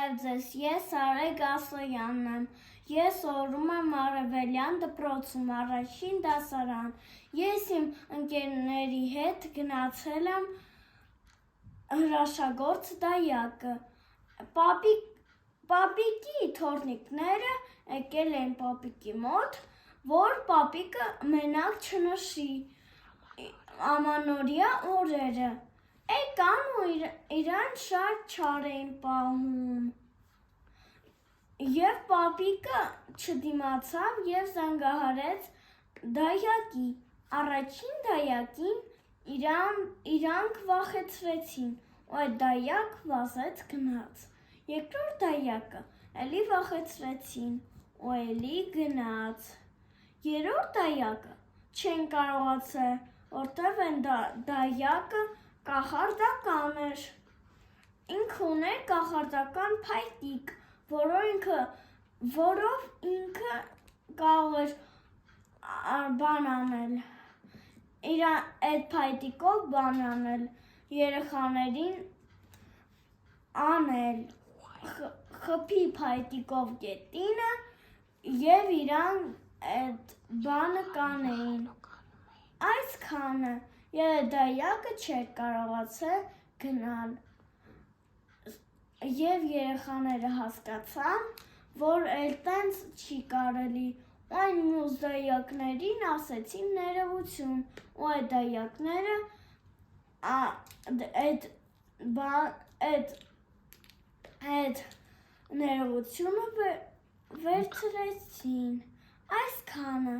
Բարև ձեզ, ես Արեգ Ասոյանն եմ, ես օրում եմ Արևելյան դպրոցում առաջին դասարան, ես իմ ընկերների հետ գնացել եմ հրաշագործ դայակը, պապիկի թորնիկները եկել են պապիկի մոտ, որ պապիկը մենակ չնշի ամանորյա օրերը, եկան ու իրան շատ չար էին պահում և պապիկը չդիմացավ և զանգահարեց դայակի, առաջին դայակին իրանք վախեցրեցին ու այդ դայակ վազեց գնաց, երկրորդ դայակը էլի վախեցրեցին ու էլի գնաց, երրորդ դայակը չեն կարողացել, որտև այն դայակը կախարդական էր, ինքը ուներ կախարդական փայտիկ, որով ինքը կարող էր բան անել, այդ փայտիկով բան անել, երեխաներին անել, խփի փայտիկով գետինը և իրան այդ բանը կանեին, այսքանը և այդ դայակը չէր կարողացել գնալ և երեխաները հասկացան, որ էլ տենց չի կարելի ու այն մյուս դայակներին ասեցին ներողություն ու այդ դայակները այդ ներողությունը վերցրեցին, այսքանը։